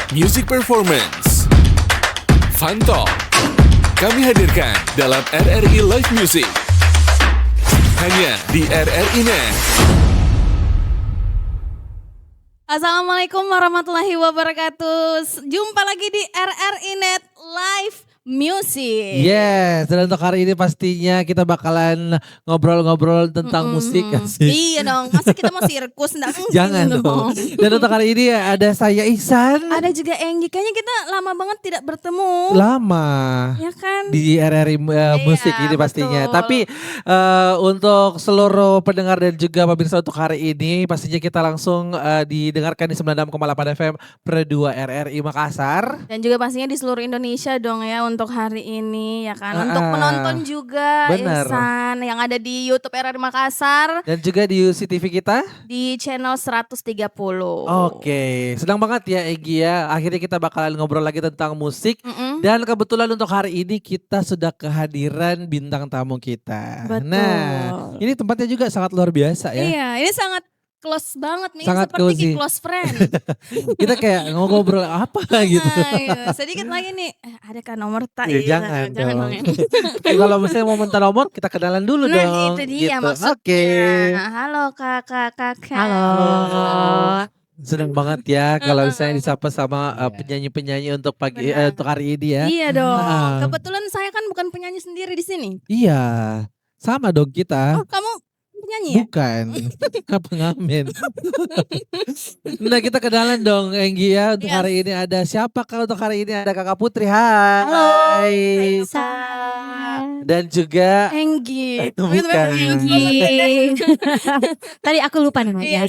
Music Performance, Fun Talk, kami hadirkan dalam RRI Live Music. Hanya di RRI Net. Assalamualaikum warahmatullahi wabarakatuh. Jumpa lagi di RRI Net Live Music. Yes, dan untuk hari ini pastinya kita bakalan ngobrol-ngobrol tentang musik kan sih. Iya dong, masa kita mau sirkus? Nggak mungkin Jangan dong. Dan untuk hari ini ada saya Ihsan. Ada juga Enggi, kayaknya kita lama banget tidak bertemu. Lama. Ya kan? Di RRI Musik ini pastinya. betul. Tapi untuk seluruh pendengar dan juga pemirsa untuk hari ini pastinya kita langsung didengarkan di 96,8 FM Per 2 RRI Makassar. Dan juga pastinya di seluruh Indonesia dong ya untuk hari ini ya kan. Untuk penonton juga bener. Ihsan yang ada di YouTube RRI Makassar Dan juga di UCTV kita. di channel 130. Oke, senang banget ya Egy ya. Akhirnya kita bakalan ngobrol lagi tentang musik. Mm-mm. Dan kebetulan untuk hari ini kita sudah kehadiran bintang tamu kita. Betul. Nah, ini tempatnya juga sangat luar biasa ya. Iya, ini sangat close banget nih, Sangat seperti cozy. close friend. Kita kayak ngobrol apa gitu. Nah, iya. Sedikit lagi nih, ada kan nomor tak? Ya, Iya, jangan dong. dong. Kalau misalnya mau minta nomor, kita kenalan dulu Nah, dong. itu dia gitu. maksudnya. Oke. Halo kakak. Halo. Senang banget ya kalau misalnya disapa sama Iya. penyanyi-penyanyi untuk pagi Benar. untuk hari ini ya. Iya dong. Ah. Kebetulan saya kan bukan penyanyi sendiri di sini. Iya. Sama dong kita. Oh, kamu penyanyi ya? Bukan, pengamen. Nah kita kenalan dong Enggi ya. Untuk Yes. hari ini ada siapa kalau untuk hari ini ada Kakak Putri. Hai. Halo. Dan juga Enggi. Bukan. Tadi aku lupa namanya.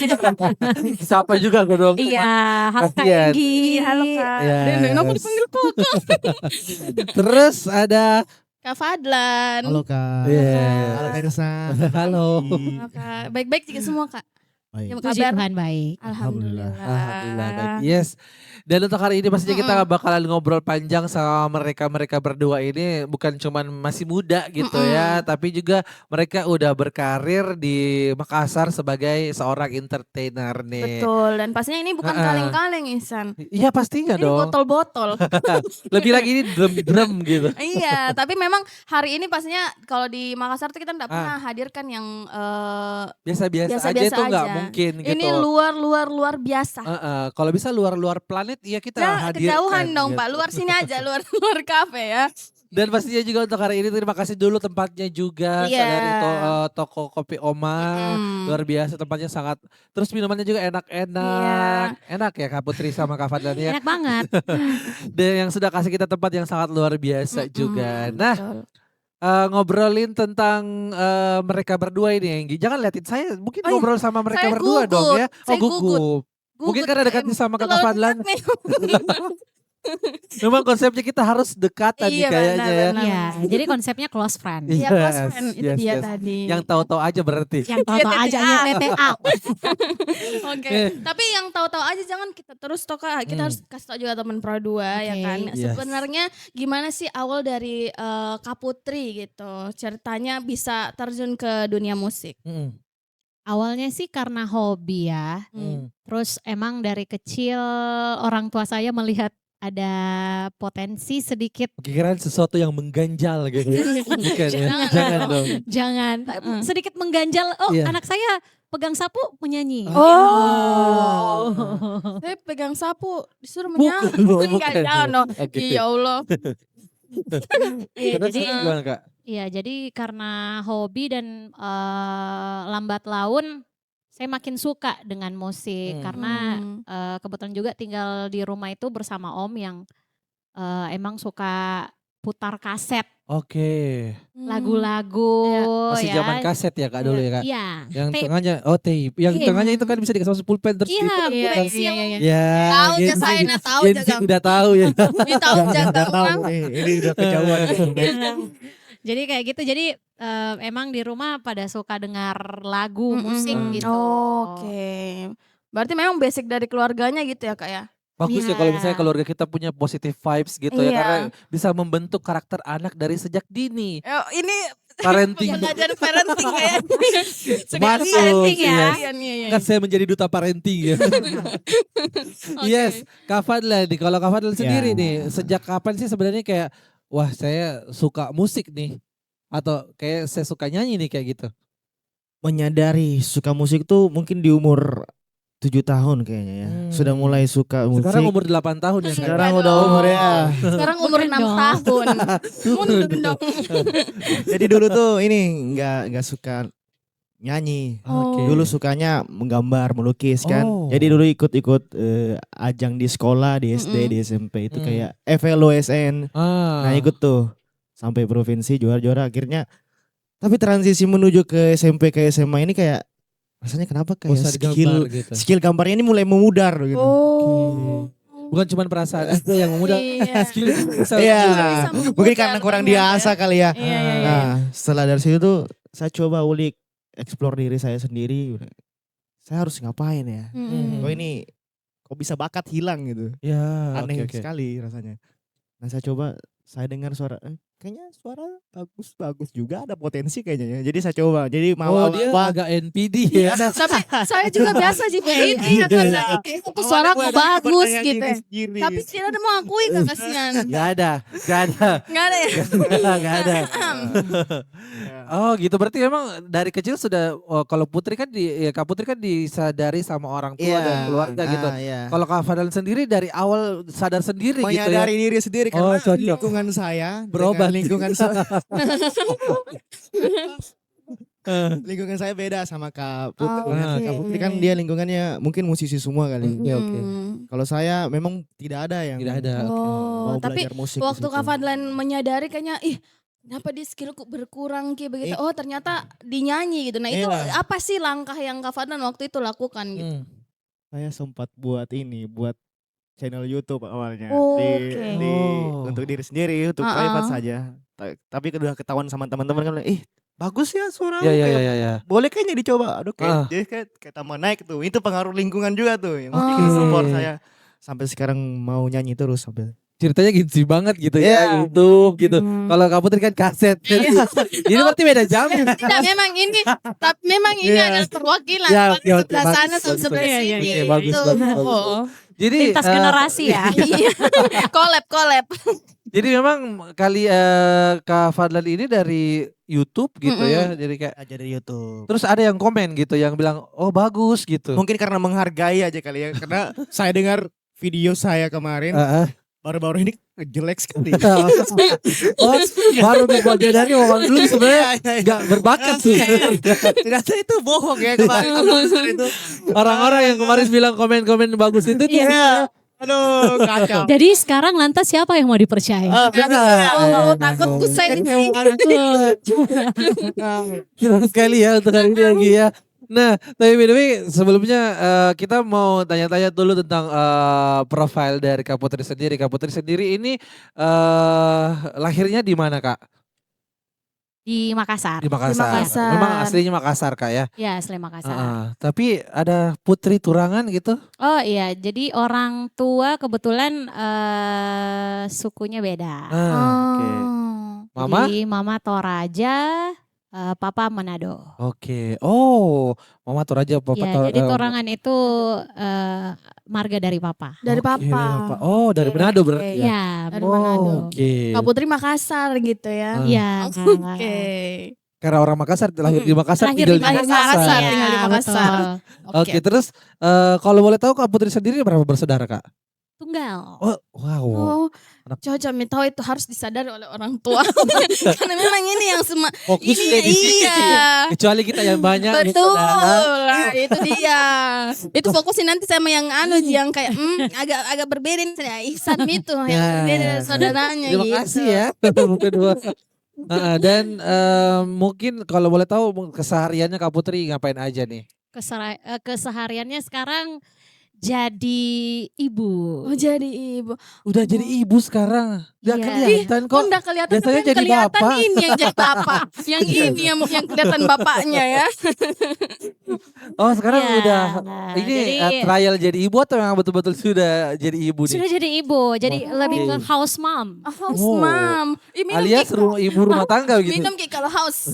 siapa juga gue dong. Iya, halo Kak Kasian. Enggi. Halo kak. Yes. Dan aku dipanggil Poko. Terus ada Kak Fadlan. Halo Kak. Yes. Halo Kak Irsa. Halo. Halo, Kak. Baik-baik juga semua kak. Baik. Apa Puji kabar? Tuhan baik. Alhamdulillah. Alhamdulillah baik. Yes. Dan untuk hari ini pastinya kita bakalan ngobrol panjang sama mereka berdua ini. Bukan cuman masih muda gitu ya. Tapi juga mereka udah berkarir di Makassar sebagai seorang entertainer nih. Betul. Dan pastinya ini bukan kaleng-kaleng Ihsan. Iya pastinya Ini dong. botol-botol. Lebih lagi ini drum-drum gitu. Iya, tapi memang hari ini pastinya kalau di Makassar tuh kita enggak pernah hadirkan yang Biasa-biasa aja biasa-biasa itu nggak aja. mungkin gitu. Ini luar biasa. Kalau bisa luar-luar planet ya kita Ya, hadirkan. kejauhan dong gitu. Pak, luar sini aja, luar kafe ya. Dan pastinya juga untuk hari ini terima kasih dulu tempatnya juga Iya. dari toko kopi Oma. Luar biasa tempatnya sangat. Terus minumannya juga enak-enak. Enak ya Kak Putri sama Kak Fadlan ya. Enak banget. Dan yang sudah kasih kita tempat yang sangat luar biasa juga. Nah Betul. ngobrolin tentang mereka berdua ini Enggi. Jangan liatin saya mungkin Oh iya, ngobrol sama mereka saya berdua dong gugut, ya. saya Gugup. Mungkin karena dekatnya sama Kakak Fadlan. Memang konsepnya kita harus dekatan nih Iya, kayaknya ya. benar. Iya, jadi konsepnya close friend. Iya, close friend, itu dia yes. tadi. Yang tahu-tahu aja berarti. Yang tahu-tahu Iya, aja TTA. TTA. Oke, tapi yang tahu-tahu aja jangan kita terus Kak. Kita harus kasih tahu juga teman Pro 2 ya Oke. kan. Yes. Sebenarnya gimana sih awal dari Kak Putri gitu. Ceritanya bisa terjun ke dunia musik. Mm, Awalnya sih karena hobi ya. mm. Terus emang dari kecil orang tua saya melihat ada potensi sedikit. Kira sesuatu yang mengganjal gitu. Bukan ya? Jangan Jangan dong. dong. Jangan, sedikit mengganjal. Oh, Iya. anak saya pegang sapu menyanyi. Oh. Saya pegang sapu disuruh menyanyi. Enggak Bukan. jangan dong. Oke. Ya Allah. Iya, Terus jadi gimana Kak? Iya, jadi karena hobi dan lambat laun saya makin suka dengan musik karena kebetulan juga tinggal di rumah itu bersama om yang emang suka putar kaset Oke. lagu-lagu Masih ya. zaman kaset ya Kak dulu ya Kak? Iya. Yang Tape. tengahnya, tape. Yang Iya. tengahnya itu kan bisa dikasih masuk pulpen terus Iya, diputar. iya. Ya, Tahu Gen aja Z- saya nak tahu Gen Z jaga. udah tahu ya. Ini tahu jaga Udah tahu orang. nih, ini udah kejauhan. Jadi kayak gitu. Jadi emang di rumah pada suka dengar lagu, musik gitu. Oke. Berarti memang basic dari keluarganya gitu ya Kak ya? Bagus ya Iya. kalau misalnya keluarga kita punya positive vibes gitu ya. Iya. Karena bisa membentuk karakter anak dari sejak dini. Ini parenting. Yang ngajar parenting kayaknya. Masuk, parenting ya. yes. Iya. Kan saya menjadi duta parenting ya. Yes, Kak Fadlan nih. Kalau Kak Fadlan sendiri nih, sejak kapan sih sebenarnya kayak, wah saya suka musik nih. Atau kayak saya suka nyanyi nih kayak gitu. Menyadari suka musik tuh mungkin di umur 7 tahun kayaknya ya. Sudah mulai suka musik. Sekarang umur 8 tahun ya. Kak? Sekarang Enggak udah dong. umur ya. Sekarang umur 6 dong. tahun. Mundur dong. Jadi dulu tuh ini nggak suka nyanyi. Oke. Dulu sukanya menggambar, melukis kan. Oh. Jadi dulu ikut ajang di sekolah, di SD, di SMP itu kayak FLOSN. Nah ikut tuh sampai provinsi juara-juara akhirnya. Tapi transisi menuju ke SMP ke SMA ini kayak rasanya kenapa kayak Bosan gambar gitu. skill gambarnya ini mulai memudar gitu. Oh. Bukan cuma perasaan itu yang mudah. Iya. Iya, bisa memudar mungkin karena kurang ternyata. diasah kali ya. Iya. Nah, setelah dari situ tuh saya coba ulik, explore diri saya sendiri. Saya harus ngapain ya? Mm-mm. Kok bisa bakat hilang gitu. Ya, Aneh oke. sekali rasanya. Nah, saya dengar suara, kayaknya suara bagus juga, ada potensi kayaknya ya. Jadi saya coba. Jadi mau Oh dia apa? agak NPD ya. Tapi saya juga biasa sih begitu ya karena itu suaraku bagus gitu. Tapi tidak ada mau akui gak kasihan. Gak ada. Gak ada ya. Gak ada. Oh gitu, berarti memang dari kecil sudah, kalau Putri kan Kak Putri kan disadari sama orang tua dan keluarga gitu. Iya. Kalau Kak Fadlan sendiri dari awal sadar sendiri gitu ya. Menyadari diri sendiri Oh, karena cocok. lingkungan saya Berobat. dengan lingkungan saya lingkungan saya beda sama Kak Putri. Oh, Nah, oke. Kak Putri kan dia lingkungannya mungkin musisi semua kali. Oke. Kalau saya memang tidak ada yang Tidak ada. Oh, mau tapi belajar musik. di waktu situ. Kak Fadlan menyadari kayaknya kenapa di skillku berkurang kayak begitu. Oh ternyata dinyanyi gitu. Nah itu Iya. apa sih langkah yang Kak Fadlan waktu itu lakukan gitu? Saya sempat buat channel YouTube awalnya Oke. Oh. untuk diri sendiri, untuk private saja. Tapi udah ketahuan sama teman-teman kan, bagus ya suara. Ya. Boleh kayaknya dicoba. Aduh Ah. jadi kayak tambah naik tuh. Itu pengaruh lingkungan juga tuh yang bikin support saya sampai sekarang mau nyanyi terus sampai. Ceritanya gitu banget gitu Iya. ya, YouTube gitu. Kalau Kak Putri kan kaset. Ini berarti beda jam. Tidak memang ini, tapi memang ini Iya. adalah perwakilan. Ya, Paling oke, sebelah sana bagus, sama bagus, sebelah bagus. sini. Iya, iya, bagus, gitu. bagus, bagus. Oh. Jadi Lintas generasi ya. Iya. Collab. jadi memang Kak Fadlan ini dari YouTube gitu ya. Jadi kayak Aja dari YouTube. terus ada yang komen gitu yang bilang, "Oh, bagus" gitu. Mungkin karena menghargai aja kali ya. Karena saya dengar video saya kemarin baru-baru ini jelek sekali. Oh, baru dibuat dari orang dulu sebenarnya nggak berbakat sih. Ternyata itu bohong ya kemarin itu. Orang-orang yang kemarin bilang komen-komen bagus itu tuh Iya. Aduh, kacau. Jadi sekarang lantas siapa yang mau dipercaya? Oh, takut kuseng. Senang sekali ya untuk hari ini lagi ya. Nah, tapi by the way sebelumnya kita mau tanya-tanya dulu tentang profil dari Kak Putri sendiri. Kak Putri sendiri ini lahirnya di mana Kak? Di Makassar. Di Makassar. Makassar. Memang aslinya Makassar Kak ya? Ya, asli Makassar. Tapi ada Putri Turangan gitu? Oh iya, jadi orang tua kebetulan sukunya beda. Oke. Mama? Jadi mama Toraja, papa Manado. Oke. Oh, Mama Toraja Papa Ya, jadi Torangan itu marga dari papa. Dari Oke, papa. Oh, dari Manado berarti ya? Ya, Dari Manado. Oke. Kak Putri Makassar gitu ya. ya. Oke. Karena orang Makassar lahir di Makassar, Lahir tinggal di di Makassar. Makassar. Tinggal di Ya, Makassar. betul. Oke, terus kalau boleh tahu Kak Putri sendiri berapa bersaudara Kak? Tunggal. Oh, wow. Oh, Anak- Coba tahu itu harus disadari oleh orang tua. Karena memang ini yang Fokus ini ya di sini. iya. Kecuali kita yang banyak. Betul, saudara. lah, itu dia. Itu fokusin nanti sama yang yang kayak agak berbeda nih saya Ihsan itu yang Ya. berbeda dari saudaranya Terima gitu. kasih ya. Kedua. Dan mungkin kalau boleh tahu kesehariannya Kak Putri ngapain aja nih? Kesehariannya sekarang jadi ibu. Oh jadi ibu. Udah jadi ibu sekarang. Gak Iya. kelihatan Kok kok. enggak kelihatan, Biasanya tapi yang jadi kelihatan bapak. ini yang jadi bapak. Yang ini yang kelihatan bapaknya ya. Oh sekarang Iya. udah ini Jadi- trial jadi ibu atau yang betul-betul sudah jadi ibu nih? Sudah jadi ibu, jadi Wah. lebih ke house mom. House Oh. mom. Minum Alias ibu rumah tangga gitu. minum Ki kalau haus.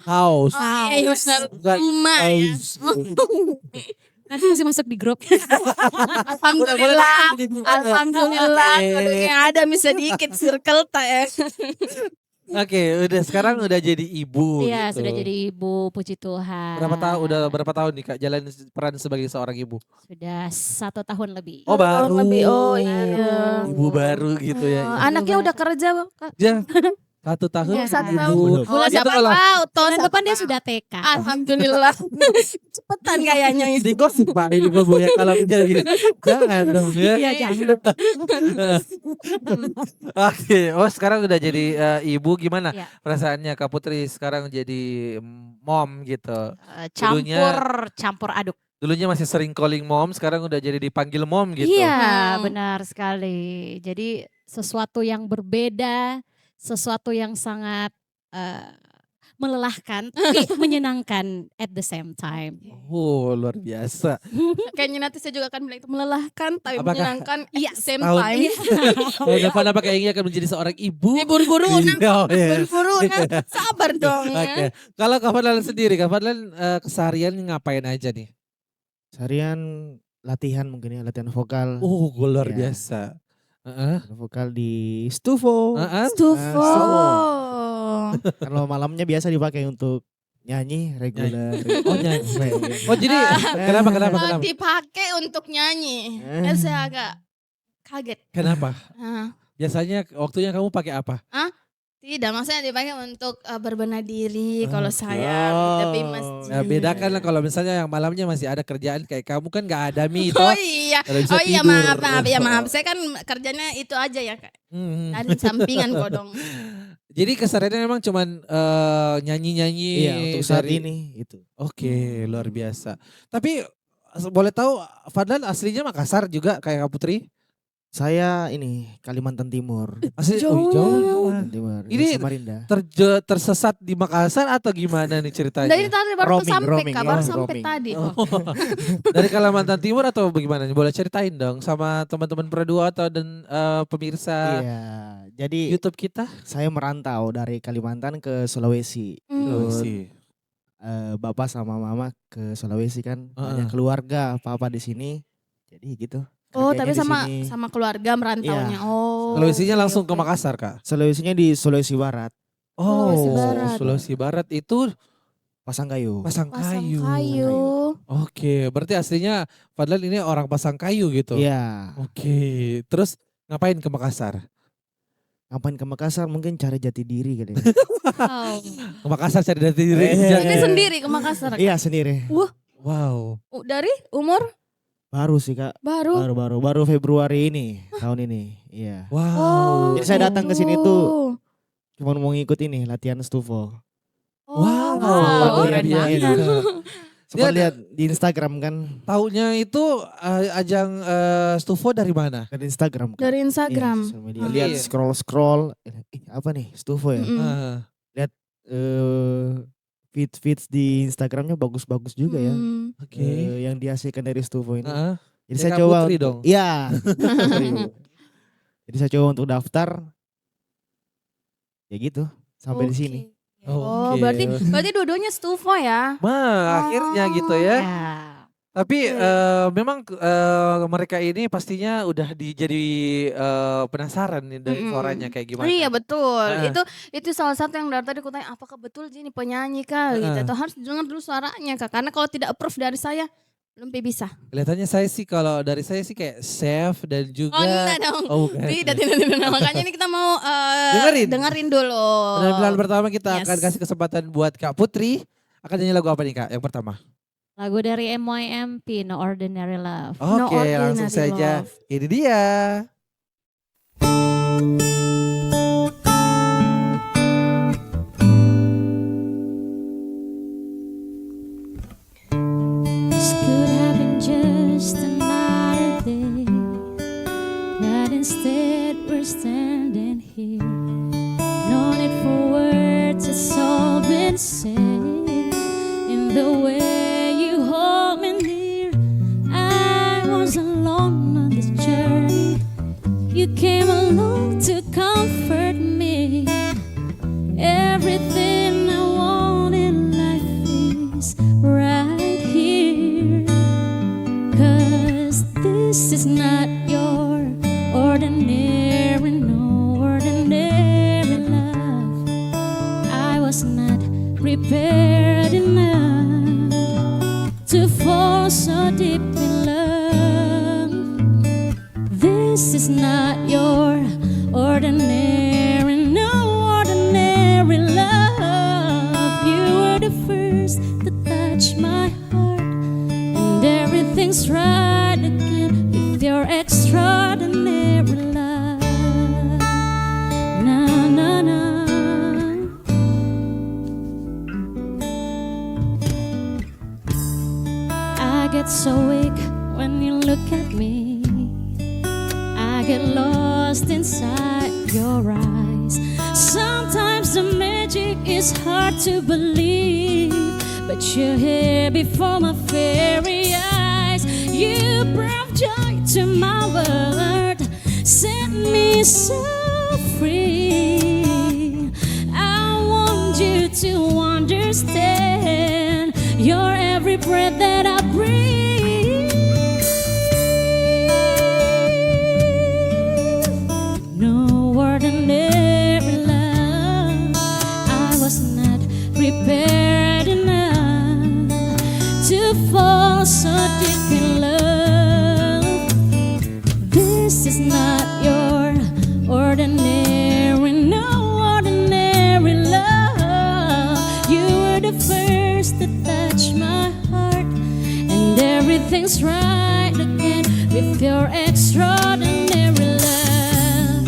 House. Oh, iya benar. Bukan Rumah ya. house. Nanti masih masuk di grup. Alhamdulillah. Alhamdulillah. Kalau yang ada bisa dikit circle tak ya. Oke, udah sekarang udah jadi ibu. Iya, gitu. sudah jadi ibu, puji Tuhan. Berapa tahun nih Kak jalan peran sebagai seorang ibu? Sudah 1 tahun lebih. Oh baru. Lebih, oh iya. Ibu baru gitu ya. Anaknya udah kerja, Kak. Ya, 1 tahun Ya, 1 ibu. tahun. Belum. Oh, Itu siapa kalau- tahu tahun Tahun depan dia sudah TK. Alhamdulillah. Cepetan kayaknya itu. Di gosip Pak ini Bu ya kalau jadi gitu. Jangan dong ya. Iya, jangan. Oke, oh sekarang udah jadi ibu gimana Iya. perasaannya Kak Putri sekarang jadi mom gitu. Campur aduk. Dulunya masih sering calling mom, sekarang udah jadi dipanggil mom gitu. Iya, benar sekali. Jadi sesuatu yang berbeda, sesuatu yang sangat melelahkan tapi menyenangkan at the same time. Oh, luar biasa. Kayaknya nanti saya juga akan bilang itu melelahkan tapi Apakah- menyenangkan Iya, at the same tahun- time. Tahun depan apa kayaknya akan menjadi seorang ibu? Buru-buru Oh, yes. buru-buru sabar dong Oke. ya. Kalau Kak Fadlan sendiri, Kak Fadlan keseharian ngapain aja nih? Seharian latihan mungkin ya, latihan vokal. Oh, luar Iya. biasa. Heeh. Latihan vokal di Stufo. Heeh. Stufo. Kalau malamnya biasa dipakai untuk nyanyi reguler. Oh, nyanyi. Oh, jadi kenapa? Oh, dipakai untuk nyanyi. Ya saya agak kaget. Kenapa? Ah, Biasanya waktunya kamu pakai apa? tidak, maksudnya dipakai untuk berbenah diri kalau saya Oh. tapi masjid. Nah, bedakan lah kalau misalnya yang malamnya masih ada kerjaan kayak kamu kan gak ada mi Oh iya, Kalau bisa oh iya tidur. maaf. Saya kan kerjanya itu aja ya Kak. Hmm. Ada sampingan kok dong. Jadi kesehariannya memang cuman nyanyi-nyanyi. Iya, untuk saat dari- ini itu. Oke, luar biasa. Tapi boleh tahu Fadlan aslinya Makassar juga kayak Kak Putri? Saya ini Kalimantan Timur. Asli Jauh. jauh. Kalimantan Timur. Ini Samarinda. Tersesat di Makassar atau gimana nih ceritanya? Dari tadi baru sampai Roaming, Kak, ya, baru sampai roaming. tadi. Oh. Dari Kalimantan Timur atau bagaimana? Boleh ceritain dong sama teman-teman berdua atau dan pemirsa Iya. Jadi YouTube kita. saya merantau dari Kalimantan ke Sulawesi. Sulawesi. Bapak sama mama ke Sulawesi kan. Heeh. Banyak keluarga, papa di sini. Jadi gitu. Oh, Kerjanya tapi di sama sini. sama keluarga merantaunya. Iya. Oh. Sulawesinya langsung ke oke. Makassar, Kak. Sulawesinya di Sulawesi Barat, Sulawesi Oh, Barat. Sulawesi Barat itu Pasangkayu. Pasangkayu. Pasangkayu. Oke, berarti aslinya Fadlan ini orang Pasangkayu gitu. Iya. Oke, terus ngapain ke Makassar? Ngapain ke Makassar? Mungkin cari jati diri kali. Wow. Ke Makassar cari jati diri. Ini sendiri ke Makassar. Kak? Iya sendiri. Wow. Dari umur Baru sih Kak. baru. Baru Februari ini, tahun ini. Iya. Wow. Jadi saya datang ke sini gitu. tuh cuma mau ngikut ini latihan Stufo. Wow, wow. luar Keren biasa. banget. Sempat Dia- lihat di Instagram kan, Taunya itu ajang Stufo dari mana? dari Instagram. Kak. Dari Iya, Instagram. sosial media. Hmm. Lihat Iya. scroll, apa nih Stufo ya? Mm-mm. Ah, Feeds di Instagramnya bagus-bagus juga ya. Mm. Oke. Yang dihasilkan dari Stufo ini. Ah, Jadi kayak saya Kak coba. Putri dong. Iya. Jadi saya coba untuk daftar. Ya gitu, sampai di Oke. sini. Oh, Oke. berarti dua-duanya Stufo ya? Akhirnya gitu ya. Ya. Tapi Oke. memang mereka ini pastinya udah jadi penasaran nih dari Mm-mm. suaranya kayak gimana. Iya betul. Ah. Itu salah satu yang dari tadi aku tanya apakah betul ini penyanyi kah gitu. Ah. Atau harus dengar dulu suaranya Kak. Karena kalau tidak approve dari saya belum bisa. Kelihatannya saya sih kalau dari saya sih kayak chef dan juga Oh enggak dong. Oh, bukan. Tidak. Makanya ini kita mau Dengerin. dulu. Penampilan pertama kita Yes. akan kasih kesempatan buat Kak Putri. Akan nyanyi lagu apa nih Kak yang pertama? Lagu dari MYMP, No Ordinary Love. No Oke, langsung Ordinary saja. Love. Ini dia. This could was alone on this journey, you came along to comfort me. Everything I want in life is right here. 'Cause this is not your ordinary, no ordinary love. I was not prepared enough to fall so deep in love. This is not your ordinary, no ordinary love. You were the first to touch my heart, and everything's right again with your extraordinary love. Na na na. I get so weak when you look at me. I get lost inside your eyes. Sometimes the magic is hard to believe, but you're here before my very eyes. You brought joy to my world, set me so free. I want you to understand, you're every breath that I breathe. No ordinary love. I was not prepared enough to fall so deep in love. This is not your ordinary, no ordinary love. You were the first to touch my heart, and everything's right again with your extraordinary love.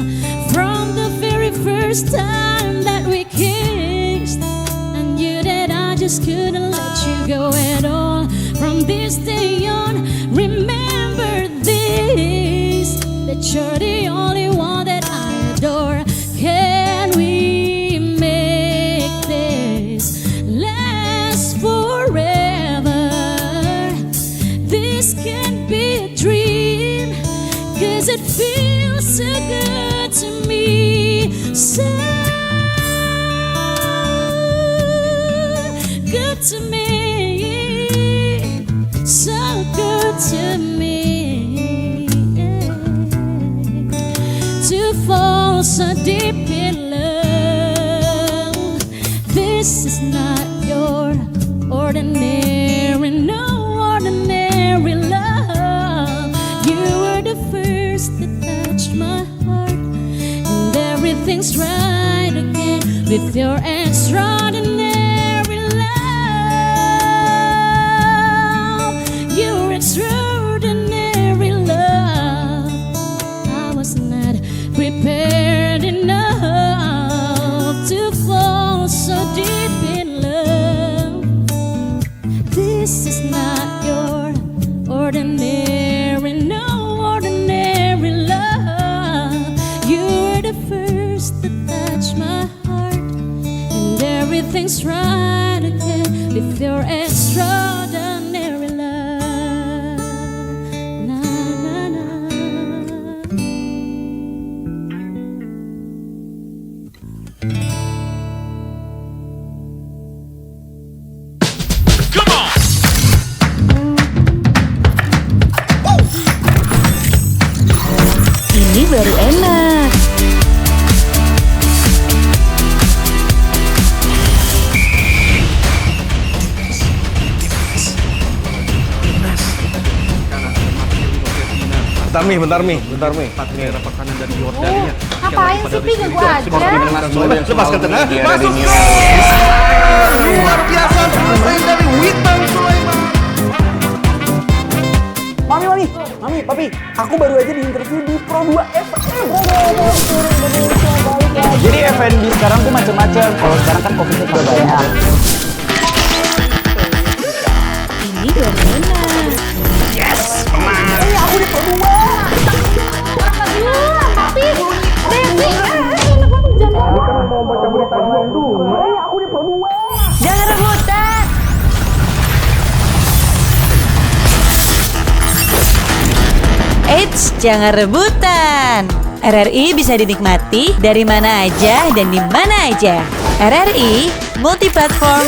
From the very first time that we kissed, I knew that I just couldn't let you go at all. From this day on, remember this, that you're the only one that I adore. Can we make this last forever? This can't be a dream, 'cause it feels so good to me. So good to me. So good to me. To fall so deep in love. This is not your ordinary, no ordinary love. You were the first to touch my heart, and everything's right again with your extraordinary love. Your extraordinary love. I was not prepared enough to fall so deep in love. This is not your ordinary, no ordinary love. You were the first to touch my heart, and everything's right again with your extraordinary love. Na na na. Ini baru enak. Bentar Mi. Ngapain sih, Pi? Gak gua aja. Lepaskan tenang. Masuk ke luar biasa selesai dari Witan Sulaiman. Mami, Papi, aku baru aja diinterview di Pro 2 FM. Jadi F&B sekarang tuh macam-macam. Kalau sekarang kan Covid udah banyak. Ini baru enak. Yes, kemarin. Aku di Pro 2. Papi, Devi, Kan mau baca berita dulu. Aku di Pro 2. Jangan rebutan. Eits, jangan rebutan. RRI bisa dinikmati dari mana aja dan di mana aja. RRI multiplatform,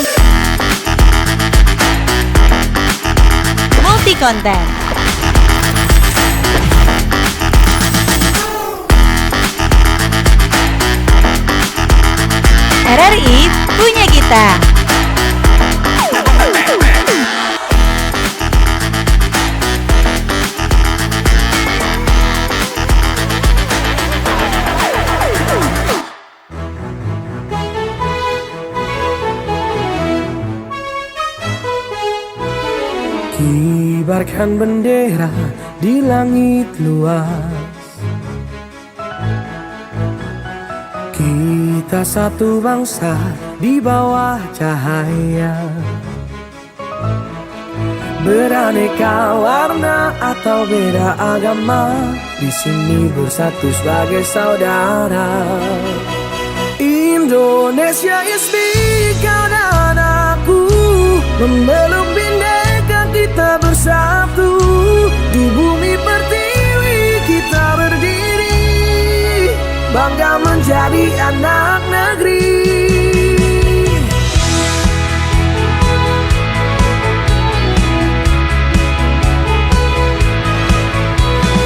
multi konten. RRI punya kita. Kibarkan bendera di langit luas. Kita satu bangsa di bawah cahaya. Beraneka warna atau beda agama, di sini bersatu sebagai saudara. Indonesia is big, kau dan aku memeluk bindeka kita bersatu. Di bumi pertiwi kita berdiri, bangga menjadi anak negeri.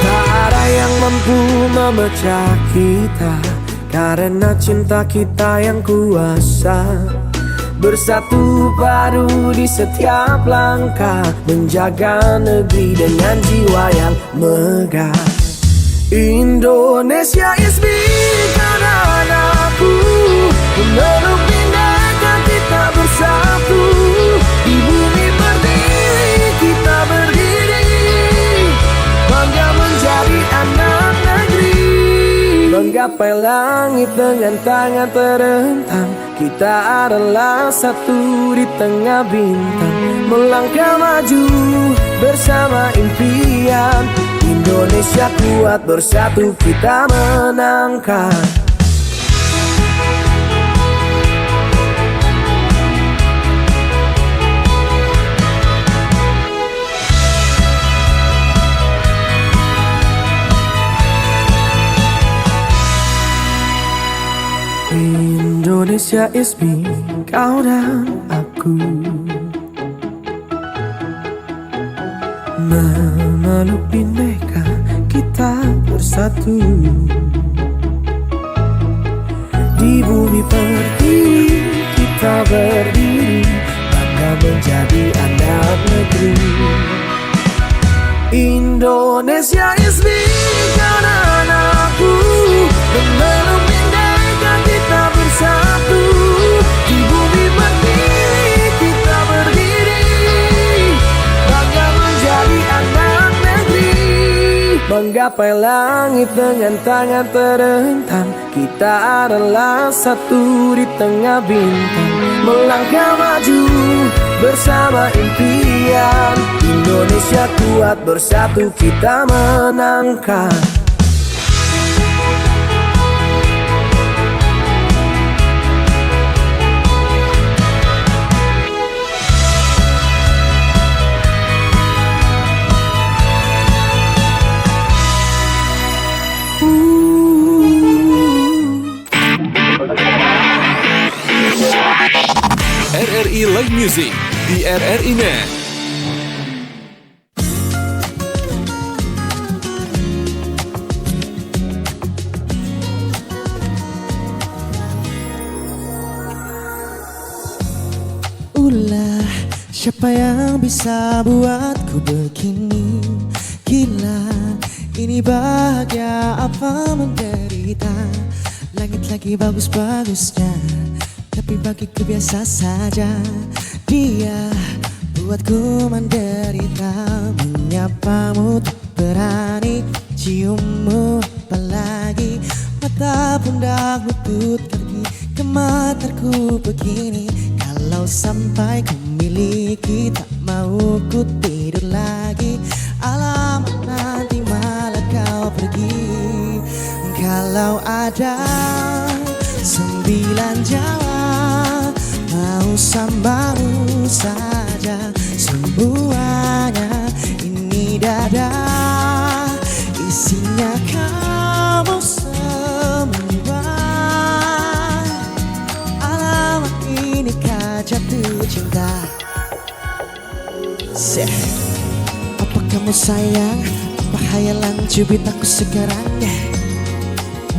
Tak ada yang mampu memecah kita, karena cinta kita yang kuasa. Bersatu padu di setiap langkah, menjaga negeri dengan jiwa yang megah. Indonesia is big, dan aku memeluk bindeka kita bersatu. Di bumi pertiwi kita berdiri, bangga menjadi anak negeri. Menggapai langit dengan tangan terentang, kita adalah satu di tengah bintang. Melangkah maju bersama impian, Indonesia kuat bersatu kita menangkan. Indonesia is me, kau dan aku, memeluk bindeka kita bersatu. Di bumi pertiwi kita berdiri, bangga menjadi anak negeri. Indonesia is me, kau dan aku, memeluk bindeka kita bersatu. Di bumi pertiwi kita berdiri, bangga menjadi anak negeri. Menggapai langit dengan tangan terentang, kita adalah satu di tengah bintang. Melangkah maju bersama impian, Indonesia kuat bersatu kita menangkan. RRI Live Music di RRI Net. Ulah, siapa yang bisa buatku begini? Gila, ini bahagia apa menderita? Langit lagi bagus-bagusnya, tapi bagiku biasa saja. Dia buatku menderita, menyapamu tak berani, ciummu apalagi. Mata pundak lutut kaki, gematarku begini. Kalau sampai ku miliki, tak mau ku tidur lagi. Alamak nanti malah kau pergi. Kalau ada 9 Jawa, mau sambamu saja semuanya. Ini dada isinya kamu semua. Alamak inikah jatuh cinta. Apa kamu sayang? Apa hayalan cubit aku sekarang?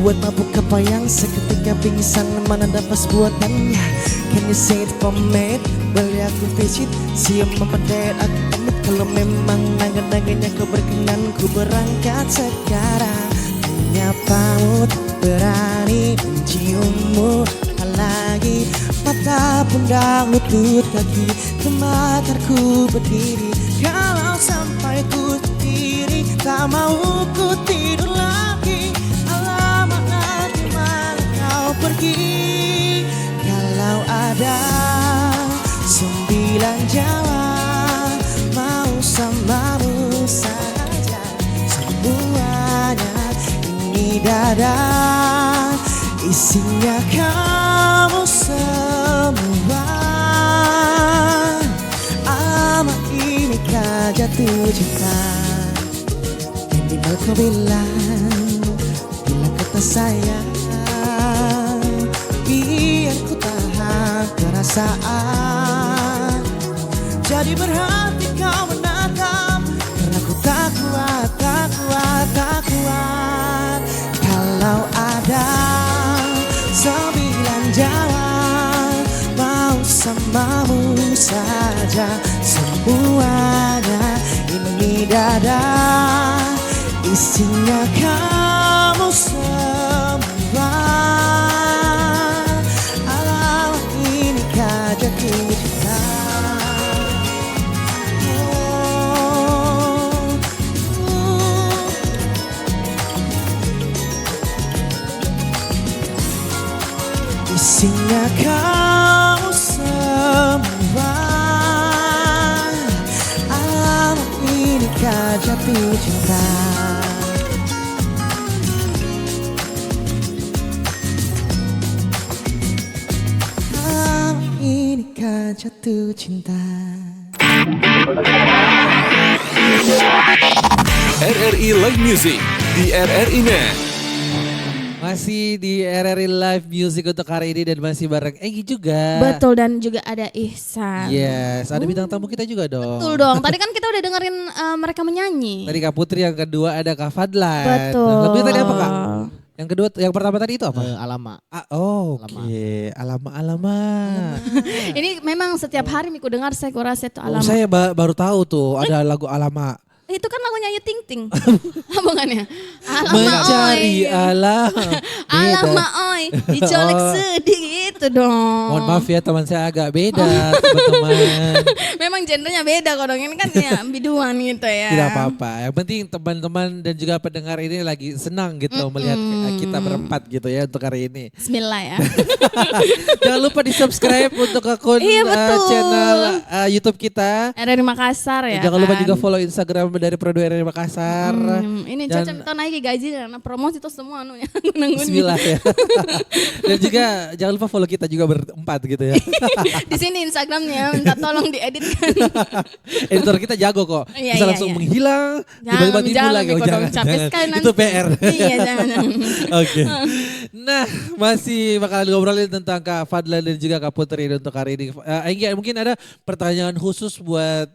Buat mabuk kepayang seketika pingsan, mana dapat buatannya. Can you say it for me? Boleh aku visit, siap mempedet aku pamit. Kalau memang angan-angannya kau berkenan, ku berangkat sekarang. Hanya pamut berani menciummu lagi. Mata pundak lutut kaki temakarku berdiri. Kalau sampai ku diri tak mau ku tidur lagi. Alamak nanti malah kau pergi. Kalau ada 9 jawab mau samamu saja. Semuanya ini dada isinya kamu semua. Amat inikah jatuh cinta. Minimal kau bilang kata sayang, biar ku tahan perasaan. Jadi berhenti kau menatap, karena ku tak kuat, tak kuat, tak kuat. Kalau ada 9 jawab mau samamu saja. Semuanya ini dada isinya kamu semua. Alamak inikah jatuh cinta. Isinya kamu semua. Alamak inikah jatuh cinta. Alamak inikah jatuh cinta. RRI Live Music di RRI Net. Masih di RRI Live Music untuk hari ini dan masih bareng Egi juga. Betul, dan juga ada Ihsan. Yes, ada bintang tamu kita juga dong. Betul dong, tadi kan kita udah dengerin mereka menyanyi. Tadi Kak Putri, yang kedua ada Kak Fadlan. Betul. Lebih tadi apa Kak? Yang kedua, yang pertama tadi itu apa? Alama. Oke. Alama. Ini memang setiap hari Miku dengar, saya kurasa itu Alama. Saya baru tahu tuh ada lagu Alama. Itu kan lagunya Ayu Ting Ting. Bukannya? Mencari alam. Alamak oi, dicolek sedih gitu dong. Mohon maaf ya, teman saya agak beda teman-teman. Memang gendernya beda kok dong, ini kan ya biduan gitu ya. Tidak apa-apa, yang penting teman-teman dan juga pendengar ini lagi senang gitu melihat kita berempat gitu ya untuk hari ini. Bismillah ya. Jangan lupa di subscribe untuk akun channel YouTube kita. RRI Makassar ya. Jangan lupa juga follow Instagram dari Produ RRI Makassar. Ini Caca minta naik gaji karena promosi itu semua anu ya. Bismillah ya. Dan juga jangan lupa follow kita juga berempat gitu ya. Di sini Instagramnya minta tolong dieditkan. Editor kita jago kok. Bisa langsung menghilang, tiba-tiba timbul lagi. Jangan. Itu PR. Iya, jangan. Oke. Nah, masih bakalan ngobrolin tentang Kak Fadlan dan juga Kak Putri untuk hari ini. Enggi, mungkin ada pertanyaan khusus buat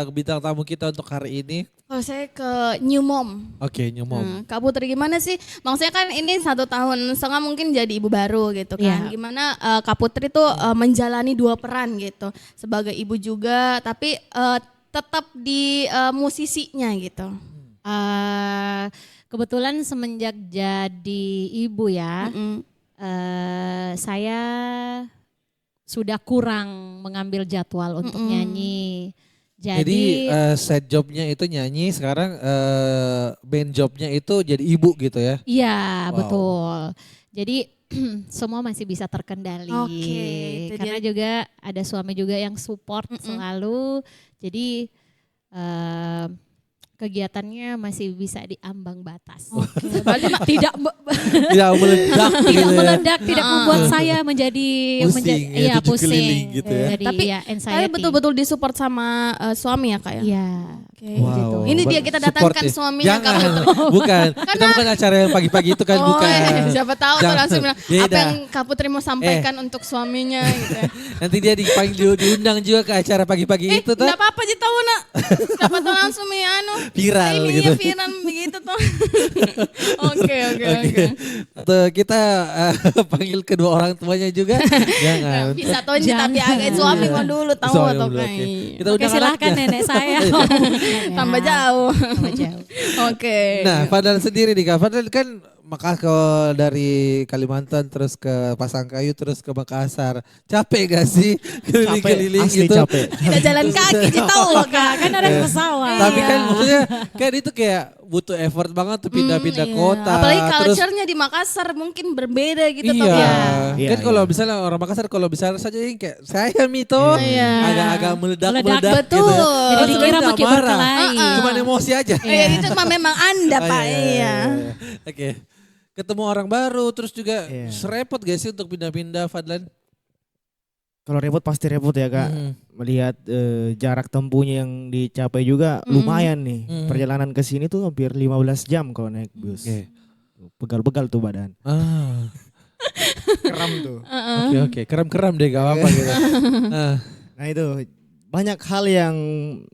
bintang tamu kita untuk hari ini. Kalau saya ke New Mom. Oke, New Mom. Kak Putri gimana sih? Maksudnya kan ini 1 tahun setengah mungkin jadi ibu baru gitu kan. Gimana Kak Putri tuh menjalani 2 peran gitu. Sebagai ibu juga tapi tetap di musisinya gitu. Kebetulan semenjak jadi ibu ya, saya sudah kurang mengambil jadwal untuk nyanyi. Jadi side jobnya itu nyanyi, sekarang band jobnya itu jadi ibu gitu ya? Iya, betul. Jadi semua masih bisa terkendali. Karena juga ada suami juga yang support selalu. Jadi kegiatannya masih bisa diambang batas. Tidak meledak, tidak membuat saya menjadi pusing gitu ya. Jadi tapi anxiety. betul-betul disupport sama suami ya Kak ya? Iya. Gitu. Ini dia kita datangkan suaminya Kak Putri. Bukan, kita bukan acara yang pagi-pagi itu kan, bukan. Siapa tahu tuh langsung bilang apa yang Kak Putri mau sampaikan untuk suaminya gitu. Nanti dia diundang juga ke acara pagi-pagi itu tuh. Enggak apa-apa sih tahu nak. Siapa tahu langsung viral gitu. Viral begitu tuh. Oke. Tuh, kita panggil kedua orang tuanya juga. Jangan. Bisa tonji tapi agak suami kok dulu tahu atau kayak. Kita undang silahkan nenek saya. Tambah jauh. Oke. Nah, Fadlan sendiri nih Kak. Fadlan kan kalau dari Kalimantan terus ke Pasangkayu terus ke Makassar. Capek gak sih keliling-keliling gitu? Capek. Tidak jalan kaki kita tahu Kak. Kan ada pesawat. Tapi kan maksudnya kan itu kayak butuh effort banget tuh pindah-pindah kota. Apalagi culture-nya di Makassar mungkin berbeda gitu iya. toh ya. Kan kalau misalnya orang Makassar kalau bicara saja yang kayak saya Mito agak meledak-meledak betul. gitu. Jadi dikira makin berkelahi. Cuma emosi aja. Itu memang Anda Pak. Iya. Oke. Ketemu orang baru terus juga serepot gak sih untuk pindah-pindah Fadlan? Kalau repot pasti repot ya Kak. Melihat jarak tempuhnya yang dicapai juga lumayan nih. Perjalanan ke sini tuh hampir 15 jam kalau naik bus. Pegal-pegal tuh badan. Keram tuh. Oke. Keram-keram deh gak apa-apa gitu. Nah itu banyak hal yang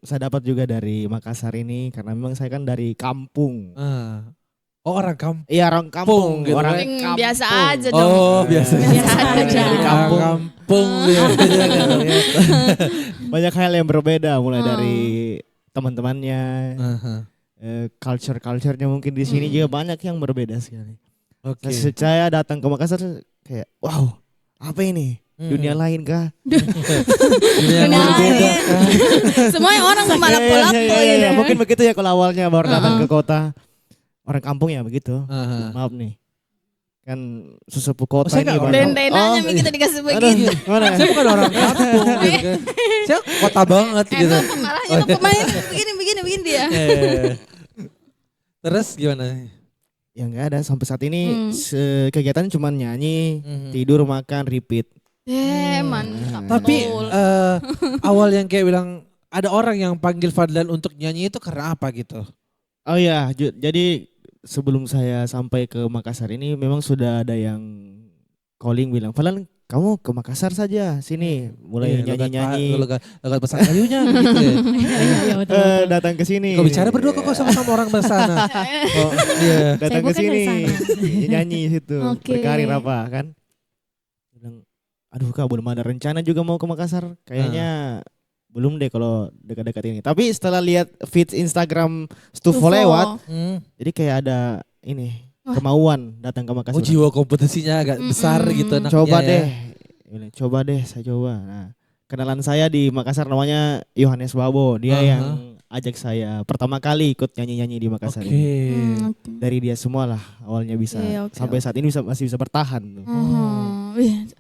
saya dapat juga dari Makassar ini. Karena memang saya kan dari kampung. Oh orang kampung? Iya orang kampung. Gitu. Orang kampung. Biasa aja dong. Oh biasa aja. Kampung. Banyak hal yang berbeda mulai dari teman-temannya. Culture-nya mungkin di sini juga banyak yang berbeda sekali. Oke. Saya datang ke Makassar kayak wow apa ini? Dunia lain kah? Dunia berbeda kah? Semuanya orang malap-malap. Mungkin begitu ya kalau awalnya baru datang ke kota. Orang kampung ya begitu. Maaf nih. Kan sesepuh kota ini. Dendenanya kita dikasih begitu. Saya bukan orang kampung. Gitu. Saya kota banget gitu. Marahnya pemain begini dia. Terus gimana? Ya enggak ada sampai saat ini kegiatan cuma nyanyi, tidur, makan, repeat. Mantap. Tapi awal yang kayak bilang ada orang yang panggil Fadlan untuk nyanyi itu karena apa gitu? Oh ya, jadi sebelum saya sampai ke Makassar ini memang sudah ada yang calling bilang, Fadlan kamu ke Makassar saja sini, mulai nyanyi-nyanyi. Logat pesan kayunya gitu ya. Datang ke sini. Kau bicara berdua kok sama orang sana. Oh iya. Datang ke sini, nyanyi situ, berkarir apa kan. Bilang, aduh Kak belum ada rencana juga mau ke Makassar, kayaknya belum deh kalau dekat-dekat ini. Tapi setelah lihat feed Instagram Stufo lewat, jadi kayak ada ini kemauan datang ke Makassar. Oh jiwa kompetisinya agak besar gitu. Coba deh, saya coba. Nah, kenalan saya di Makassar namanya Yohanes Babo. Dia yang ajak saya pertama kali ikut nyanyi-nyanyi di Makassar ini. Dari dia semua lah awalnya bisa sampai saat ini masih bisa bertahan.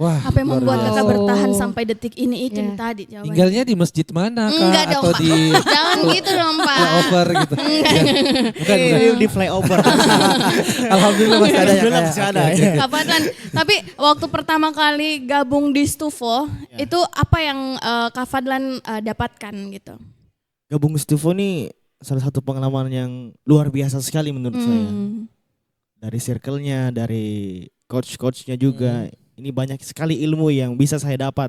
Wah, apa yang membuat kakak bertahan sampai detik ini itu tadi jawabannya. Tinggalnya di masjid mana Kak? Enggak dong, atau Pak. di Jangan gitu dong Pak. Flyover gitu. Bukan di flyover. Alhamdulillah masih ada ya. Masih ada. Kapan? Tapi waktu pertama kali gabung di Stufo itu apa yang Kak Fadlan dapatkan gitu? Gabung Stufo ini salah satu pengalaman yang luar biasa sekali menurut saya. Dari circle-nya, dari coach-coachnya juga. Ini banyak sekali ilmu yang bisa saya dapat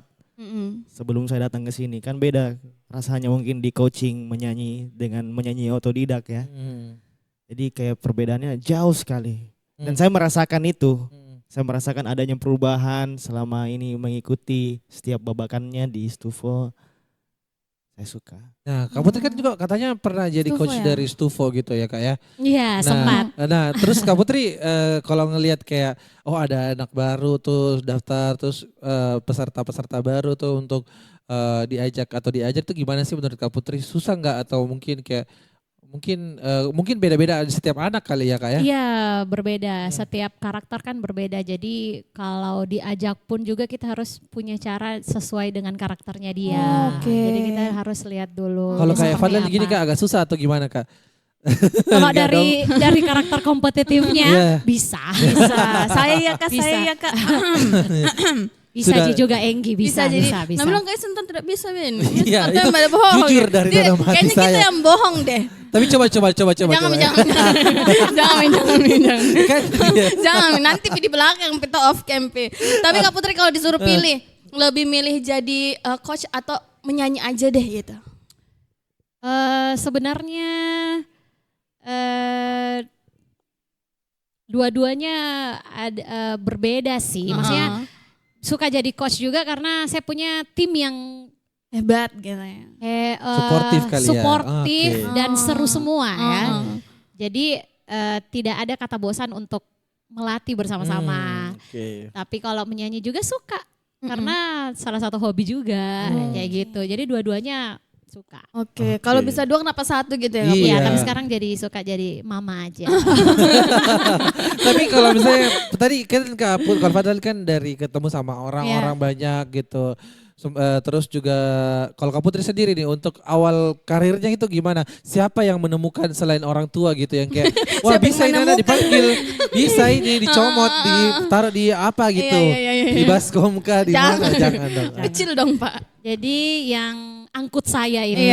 sebelum saya datang ke sini. Kan beda rasanya mungkin di coaching menyanyi dengan menyanyi otodidak ya. Jadi kayak perbedaannya jauh sekali. Dan saya merasakan itu. Saya merasakan adanya perubahan selama ini mengikuti setiap babakannya di Stufo. Saya suka. Nah, kamu kan juga katanya pernah jadi Stufo coach ya? dari Stufo gitu ya Kak ya? Iya sempat. Nah terus Kak Putri kalau ngelihat kayak oh ada anak baru tuh daftar terus peserta-peserta baru tuh untuk diajak atau diajar tuh gimana sih menurut Kak Putri? Susah nggak atau mungkin kayak mungkin beda-beda di setiap anak kali ya Kak ya? Iya berbeda, setiap karakter kan berbeda. Jadi kalau diajak pun juga kita harus punya cara sesuai dengan karakternya dia. Jadi kita harus lihat dulu. Kalau kayak Fadlan gini Kak agak susah atau gimana Kak? Kalau dari karakter kompetitifnya bisa. Saya ya Kak, saya ya Kak. Bisa Sudah- juga Enggi, bisa. jadi. Bisa. Nah bilang kayak Sultan tidak bisa Ben. Iya, Sultan itu pada bohong. jujur dari Dia- dalam hati Kayaknya kita saya. yang bohong deh. Tapi coba. Jangan. Jangan, nanti di belakang kita off camp. Tapi Kak Putri kalau disuruh pilih, lebih milih jadi coach atau menyanyi aja deh gitu. Sebenarnya dua-duanya berbeda sih. Maksudnya suka jadi coach juga karena saya punya tim yang Hebat gitu ya. Suportif kali ya. Suportif Oke. dan seru semua ya. Jadi tidak ada kata bosan untuk melatih bersama-sama. Oke. Tapi kalau menyanyi juga suka karena salah satu hobi juga kayak gitu. Jadi dua-duanya suka. Oke, kalau bisa dua kenapa satu gitu ya? Kak? Iya. Iya, tapi sekarang jadi suka jadi mama aja. Tapi kalau misalnya tadi kan Kak Fadal kan dari ketemu sama orang-orang banyak gitu. Terus juga kalau Kak Putri sendiri nih untuk awal karirnya itu gimana? Siapa yang menemukan selain orang tua gitu yang kayak wah Siapa bisa yang ini ada dipanggil, bisa ini dicomot, ditaruh di apa gitu. Iya. Di baskom kah di mana? Jangan. Jangan dong. Kecil dong Pak. Jadi yang angkut saya itu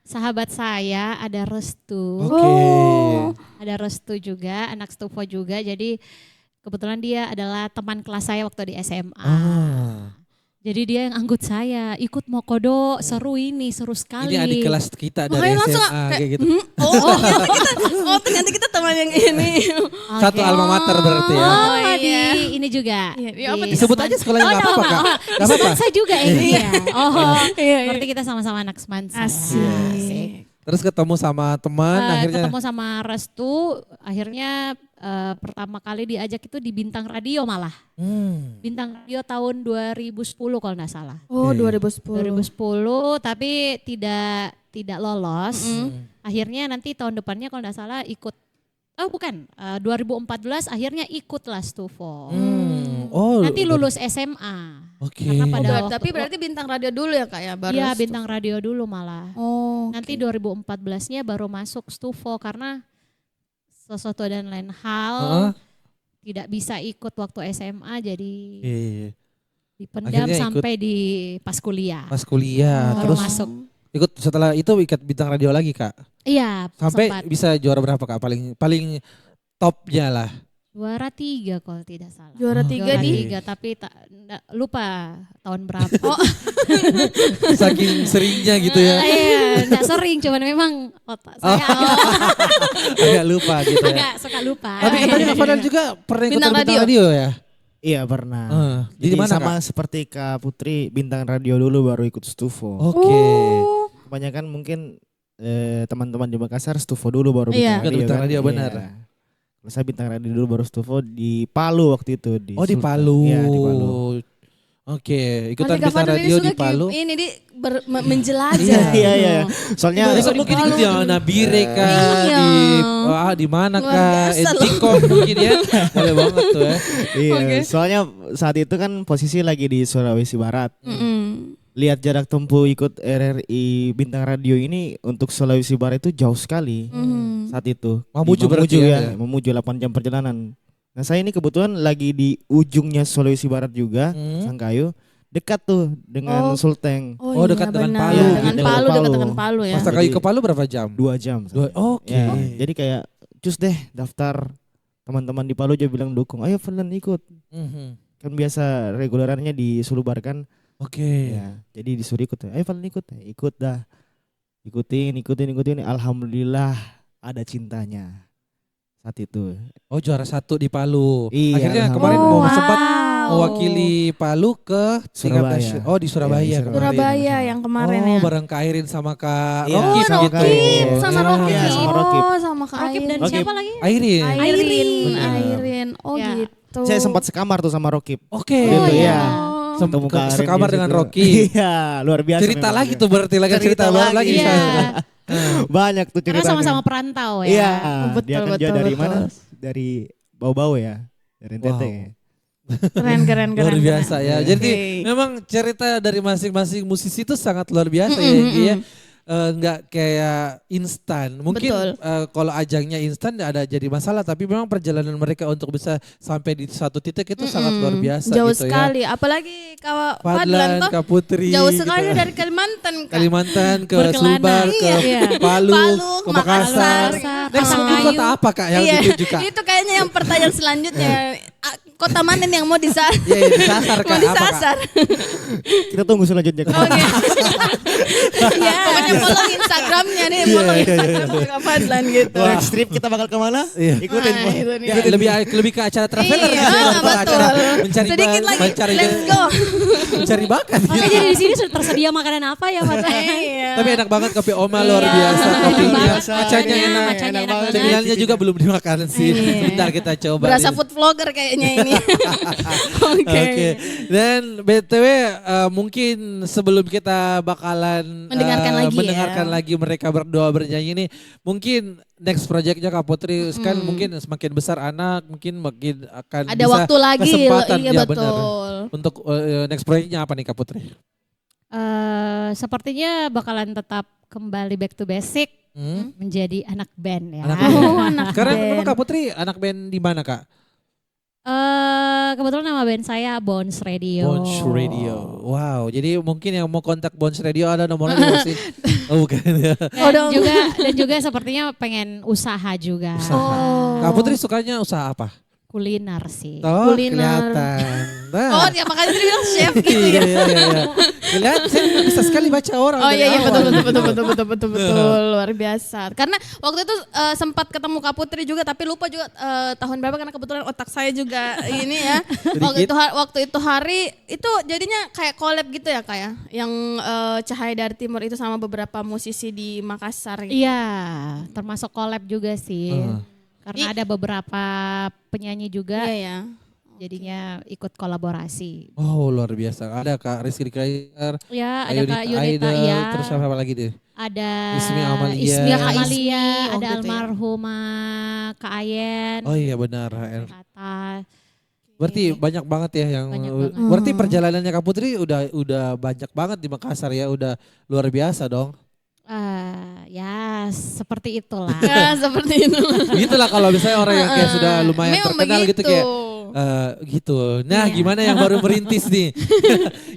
sahabat saya ada Restu. Oke. Ada Restu juga, anak Stufo juga. Jadi kebetulan dia adalah teman kelas saya waktu di SMA. Jadi dia yang angkut saya, ikut Mokodo, seru sekali. Ini adik kelas kita dari Makanya langsung SMA kayak, kayak gitu. ternyata kita teman yang ini. Satu alma mater berarti ya. Oh, di iya. ini juga. Iya, apa Di Disebut aja sekolahnya nggak apa-apa Kak. Nggak apa-apa. Semansa juga ini ya. Oh, Iya. berarti kita sama-sama anak Semansa. Asik. Terus ketemu sama teman akhirnya. Ketemu sama Restu, akhirnya pertama kali diajak itu di Bintang Radio malah. Bintang Radio tahun 2010 kalau nggak salah. Oh 2010. 2010 tapi tidak lolos. Akhirnya nanti tahun depannya kalau nggak salah ikut. Oh bukan, 2014 akhirnya ikutlah Stufo. Nanti lulus SMA. Oke. Karena pada Tapi berarti bintang radio dulu ya Kak ya? Baru Iya Bintang Radio dulu malah. Oh. Nanti 2014-nya baru masuk Stufo karena sesuatu dan lain hal tidak bisa ikut waktu SMA jadi dipendam Akhirnya sampai di pas kuliah. Pas kuliah Baru terus masuk. ikut setelah itu ikut Bintang Radio lagi Kak. Iya, Sampai sempat. bisa juara berapa Kak? Paling topnya lah. Juara 3 kalau tidak salah. Juara 3 di? 3 tapi lupa tahun berapa. Saking seringnya gitu ya. Iya, enggak sering cuman memang otak saya Agak lupa gitu ya. agak suka lupa. Tapi katanya Kak Fadal juga pernah ikut Bintang Bintang Radio ya? Iya pernah. Jadi mana sama Kak? seperti Kak Putri Bintang Radio dulu baru ikut Stufo. Oke. Kebanyakan mungkin teman-teman di Makassar Stufo dulu baru Iya. Bintang Radio, Iya. benar. Kalau saya Bintang Radio dulu baru Stufo di Palu waktu itu. Di Sultan. Palu. Iya di Palu. Oke, ikutan Nanti Kak Bintang Fadli Radio suka di Palu. Ini menjelajah. Iya. Soalnya Besok mungkin ikut di Nabire kah, Iya. di mana Luar kah, biasa loh. Entikong mungkin ya. Boleh banget tuh ya. Iya, Oke. soalnya saat itu kan posisi lagi di Sulawesi Barat. Lihat jarak tempuh ikut RRI Bintang Radio ini untuk Sulawesi Barat itu jauh sekali saat itu. Mamuju berarti ya? Mamuju 8 jam perjalanan. Nah saya ini kebetulan lagi di ujungnya Sulawesi Barat juga, Sangkayu. Dekat tuh dengan Sulteng. Oh, dekat dengan benar. Palu. Dengan Dekat Palu, dengan dekat Palu. dengan Palu ya. Mas Sangkayu ke Palu berapa jam? 2 jam. Oke. Ya, jadi kayak cus deh daftar, teman-teman di Palu juga bilang dukung. Ayo Fadlan ikut. Kan biasa regulerannya disulubarkan. Oke. Ya, jadi disuruh ikut. Ayo Fadlan ikut. Ikut dah. Ikutin. Alhamdulillah ada cintanya saat itu. Oh juara 1 di Palu. Iya, Akhirnya kemarin mau sempat mewakili Palu ke Surabaya. Oh di Surabaya. Iya, di kemarin. Surabaya yang kemarin Oh ya. bareng Kak Airin sama Kak Iya, Rokib sama gitu. Kak Airin. Sama Iya. Rokib. Iya, sama Rokib. Oh, sama Kak Rokib dan Rokib. siapa lagi? Airin. Airin. Oh Ya. gitu. Saya sempat sekamar tuh sama Rokib. Oke. Gitu ya. Ketemu Kak Airin sekamar di dengan situ. Rocky. Iya, luar biasa. Cerita memang lagi dia. tuh berarti lagi cerita baru lagi. Iya. Banyak tuh Karena ceritanya. sama-sama perantau ya. Iya, Betul, dia kan betul, juga dari betul. mana? Dari Bau-Bau ya. Dari NTT. Wow. Keren. Luar biasa ya. Oke. Jadi memang cerita dari masing-masing musisi itu sangat luar biasa ya. Gi, ya. nggak kayak instan. Mungkin kalau ajangnya instan nggak ada jadi masalah, tapi memang perjalanan mereka untuk bisa sampai di satu titik itu sangat luar biasa. Jauh gitu sekali, ya. apalagi Kak Fadlan, toh Kak Putri. jauh sekali gitu. dari Kalimantan Kak. Kalimantan ke Berkelana. Sulbar, ke Palu, ke Makassar. Next mungkin kota apa Kak yang dituju Kak? Itu kayaknya yang pertanyaan selanjutnya. Kota mana nih yang mau disasar? Iya, disasar Kak. Mau disasar. Kita tunggu selanjutnya. Oke. Ya, pokoknya follow Instagramnya nih, follow Instagram Kak Fadlan gitu. Next trip kita bakal kemana? Ikutin. Nah, itu nih. Ya, lebih ke acara traveler Iya, gitu, daripada betul. acara mencari Sedikit lagi, let's go. mencari bakat. Oke, jadi di sini sudah tersedia makanan apa ya Fadlan? Iya. Tapi enak banget kopi Oma luar biasa. Kopinya, macanya enak. Macanya enak banget. Cemilannya juga belum dimakan sih. Sebentar kita coba. Berasa food vlogger kayaknya ini. Oke. Dan BTW mungkin sebelum kita bakalan mendengarkan lagi mereka berdua bernyanyi ini, mungkin next projectnya Kak Putri kan mungkin semakin besar anak, mungkin makin akan ada bisa waktu lagi, kesempatan. iya Ya, betul. benar. Untuk next projectnya apa nih Kak Putri? Sepertinya bakalan tetap kembali back to basic menjadi anak band ya. Anak band. anak Karena band. memang Kak Putri anak band di mana Kak? Kebetulan nama band saya Bones Radio. Bones Radio. Wow, jadi mungkin yang mau kontak Bones Radio ada nomornya nggak sih? Oh bukan ya. Dan juga sepertinya pengen usaha juga. Kak Putri sukanya usaha apa? Kuliner sih. Oh, Kuliner. kelihatan. Oh, dia makanya tadi bilang chef gitu ya. Iya. Kelihatan, saya bisa sekali baca orang. Oh dari iya awal. betul luar biasa. Karena waktu itu sempat ketemu Kak Putri juga, tapi lupa juga tahun berapa karena kebetulan otak saya juga ini ya. Waktu itu hari itu jadinya kayak collab gitu ya Kak ya, yang Cahaya dari Timur itu sama beberapa musisi di Makassar. Gitu. Iya, termasuk collab juga sih. Karena ada beberapa penyanyi juga. Iya ya. Jadinya ikut kolaborasi. Oh luar biasa. Ada Kak Rizky Kraiser. Ya, ada Kak Yunita. Idol, Ya. terus apa lagi deh? Ada Ismi Amalia. Ismi Amalia, ada gitu ya. almarhumah Kak Ayen. Oh iya benar. Kata. Berarti banyak banget ya yang. Banyak banget. Berarti perjalanannya Kak Putri udah banyak banget di Makassar ya. Udah luar biasa dong. Ya seperti itulah. Ya seperti itu. Gitulah kalau misalnya orang yang kayak sudah lumayan Memang terkenal begitu. gitu kayak gitu. Nah gimana yang baru merintis nih?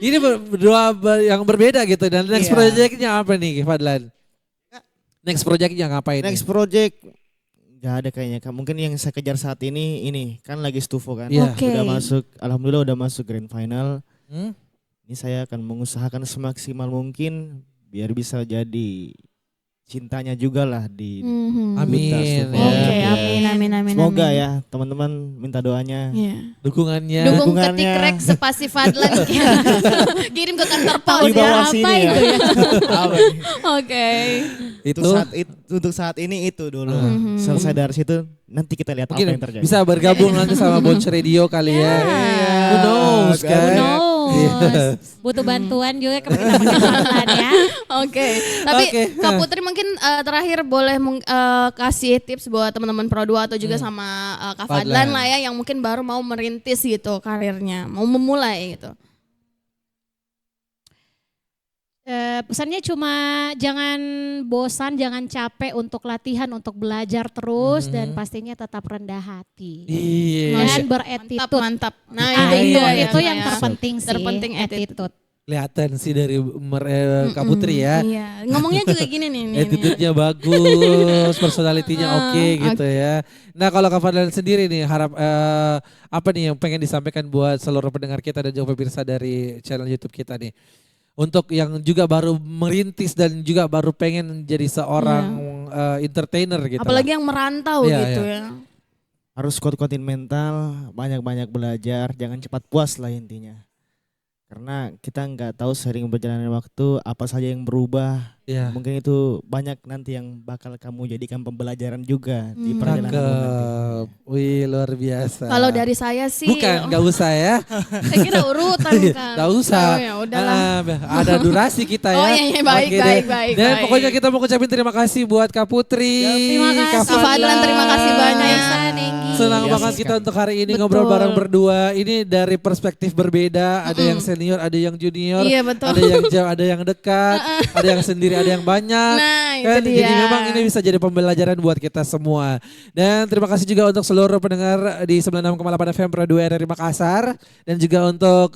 Ini berdua yang berbeda gitu. Dan next projectnya apa nih Fadlan? Next projectnya ngapain? Next project gak ada kayaknya Kak. Mungkin yang saya kejar saat ini kan lagi Stufo kan. Iya. Udah masuk, alhamdulillah udah masuk grand final. Ini saya akan mengusahakan semaksimal mungkin biar bisa jadi cintanya juga lah di Amin. Oke, amin. Semoga ya teman-teman minta doanya. Dukungannya. Dukung ketik rek sepasi Fadlan. Kirim ke kantor pos Di bawah ya. sini Apa ya. itu ya? Oke. Untuk saat ini itu dulu. Selesai dari situ nanti kita lihat Mungkin apa yang terjadi. bisa bergabung nanti sama Bones Radio kali ya. Who knows kan? Butuh bantuan juga ke Fadlan ya. Oke. Tapi Kak Putri mungkin terakhir boleh kasih tips buat teman-teman Pro 2 atau juga sama Kak Fadlan lah ya yang mungkin baru mau merintis gitu karirnya, mau memulai gitu. Pesannya cuma jangan bosan, jangan capek untuk latihan, untuk belajar terus dan pastinya tetap rendah hati. Iya. Dan beretitude. Mantap. Nah, itu yang terpenting sih. Terpenting attitude. Kelihatan sih dari Kak Putri ya. Iya. Ngomongnya juga gini nih. Attitude-nya bagus, personality-nya oke gitu ya. Nah kalau Kak Fadlan sendiri nih harap apa nih yang pengen disampaikan buat seluruh pendengar kita dan juga pemirsa dari channel YouTube kita nih. Untuk yang juga baru merintis dan juga baru pengen jadi seorang entertainer gitu. Apalagi yang merantau gitu ya. Harus kuat-kuatin mental, banyak-banyak belajar, jangan cepat puas lah intinya. Karena kita nggak tahu sering berjalannya waktu apa saja yang berubah. Mungkin itu banyak nanti yang bakal kamu jadikan pembelajaran juga di perjalanan nanti. Wih luar biasa. Kalau dari saya sih. Bukan, nggak usah ya. Saya kira urutan kan. Nggak usah. Oh, ya udahlah. Ada durasi kita ya. Oh iya, baik. Dan pokoknya kita mau ucapin terima kasih buat Kak Putri. Terima kasih. Kak Fadlan terima kasih banyak. Nenggi. Senang banget kita untuk hari ini ngobrol bareng berdua. Ini dari perspektif berbeda. Ada yang senior, ada yang junior. Iya, betul. Ada yang jauh, ada yang dekat. Ada yang sendiri, ada yang banyak. Nah, Kan? itu dia. Jadi memang ini bisa jadi pembelajaran buat kita semua. Dan terima kasih juga untuk seluruh pendengar di 96,8 FM Pro 2 RRI Makassar. Dan juga untuk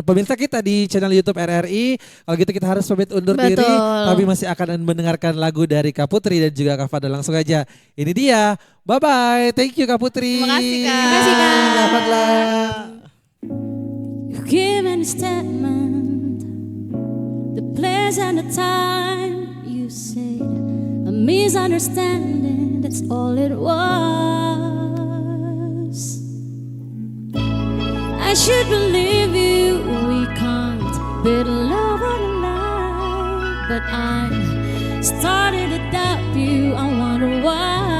pemirsa kita di channel YouTube RRI. Kalau gitu kita harus pamit undur diri. Tapi masih akan mendengarkan lagu dari Kak Putri dan juga Kak Fadel. Langsung aja. Ini dia. Bye-bye. Thank you Kak Putri. Terima kasih Kak. Terima kasih Kak. Dapatlah. You've given a statement, the place and the time you said, a misunderstanding, that's all it was. I should believe you, we can't build love on a lie, but I started to doubt you, I wonder why.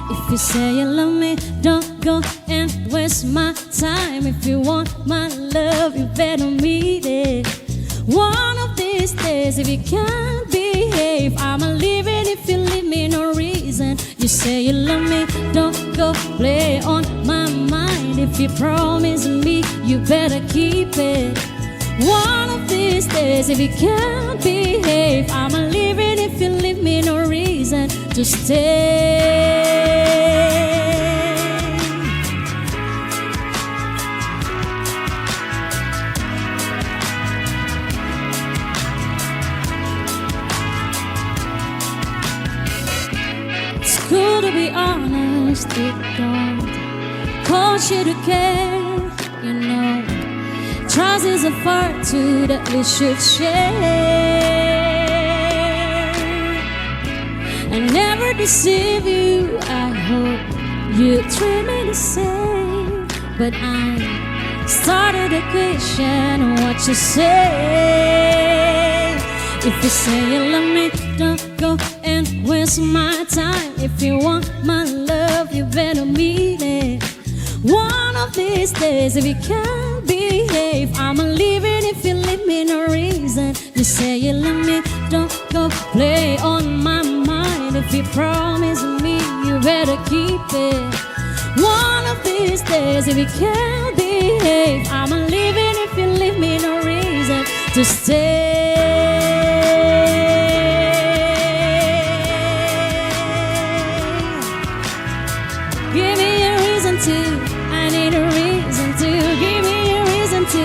If you say you love me, don't go and waste my time. If you want my love, you better meet it. One of these days, if you can't behave, I'ma leave it. If you leave me no reason, you say you love me, don't go play on my mind. If you promise me, you better keep it. One of these days, if you can't behave, I'ma leave it. If you leave me no reason to stay. It's cool to be honest, it don't cost you to care, you know. Trust is a virtue that we should share. I never deceive you, I hope you treat me the same. But I started to question what you say. If you say you love me, don't go and waste my time. If you want my love, you better mean it. One of these days, if you can't behave, I'ma leave it. If you leave me no reason, you say you love me, don't go play on my mind. If you promise me, you better keep it. One of these days, if you can't behave, I'ma leave it. If you leave me no reason to stay. Give me a reason to, I need a reason to. Give me a reason to,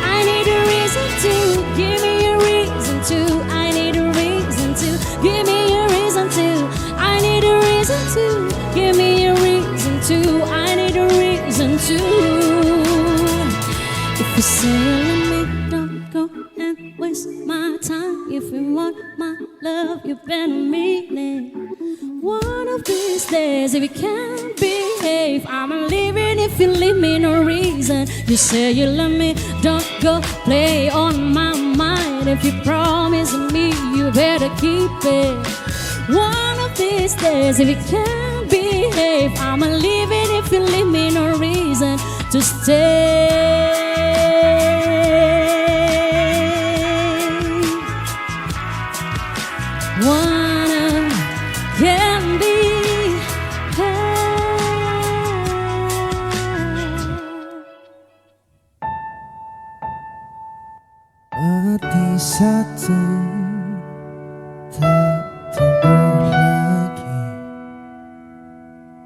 I need a reason to. Give me a reason to, I need a reason to. Give me a reason to, I need a reason to. Give me a reason to, I need a reason to. If you say you love me, don't go and waste my time. If you want my love, you better mean it. One of these days, if you can't behave, I'ma leave it. If you leave me no reason, you say you love me, don't go play on my mind. If you promise me, you better keep it. One of these days, if you can't behave, I'ma leave it. If you leave me no reason to stay. Wanna can be mati satu tak tumbuh lagi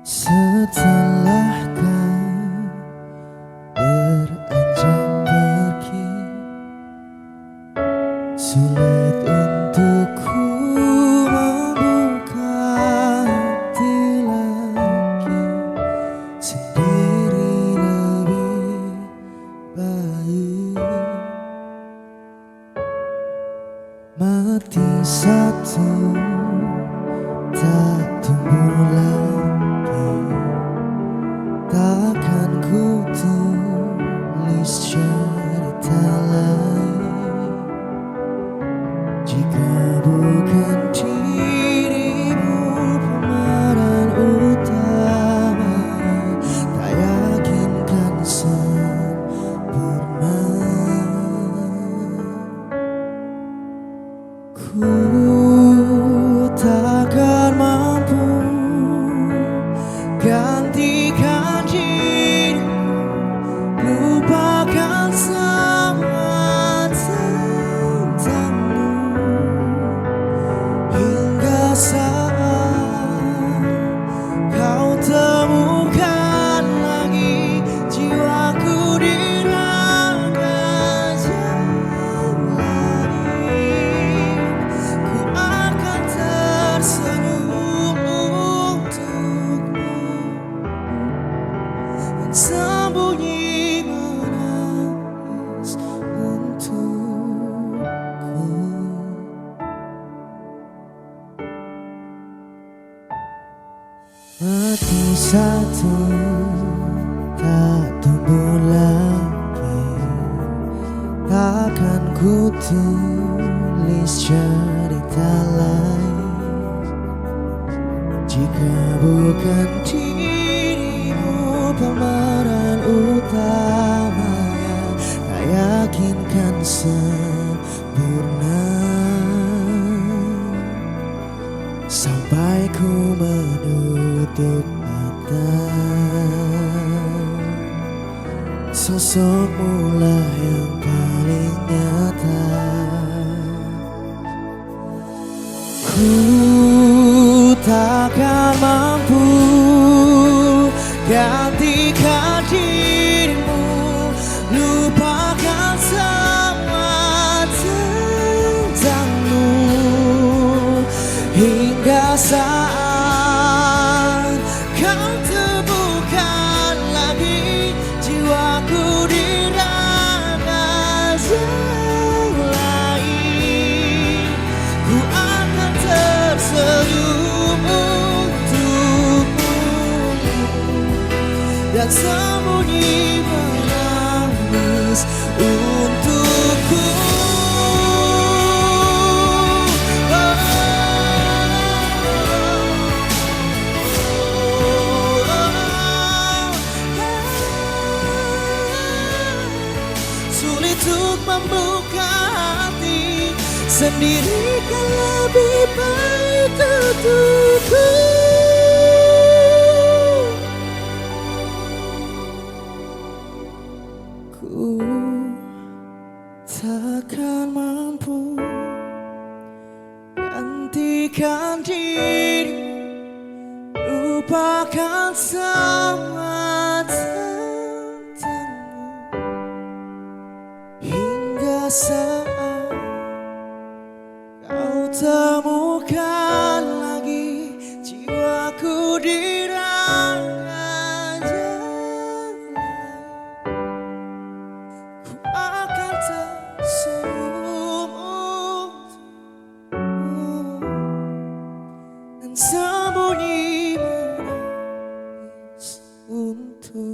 setelah kau beranjak pergi. Sulit untukku membuka hati lagi, sendiri lebih baik. Mati satu tak tumbuh lagi Mati satu tak tumbuh lagi, takkan ku tulis cerita lain jika bukan dirimu pemeran utamanya, tak yakinkan sempurna sampai ku menutup mata. Sosokmu lah yang paling nyata. Ku takkan mampu gantikan dirimu, lupakan semua tentangmu hingga saat kau temukan lagi jiwaku di ranah yang lain. Ku akan tersenyum untukmu dan sembunyi menangis untukku. Sulit untuk membuka hati sendiri, kan lebih baik untukku. Ku takkan mampu gantikan dirimu, lupakan semua tentangmu hingga saat kau temukan lagi jiwaku di ranah yang lain. Ku akan tersenyum untukmu dan sembunyi menangis untukku.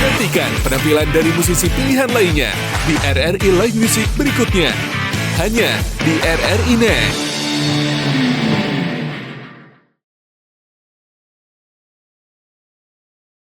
Nantikan penampilan dari musisi pilihan lainnya di RRI Live Music berikutnya. Hanya di RRI Net.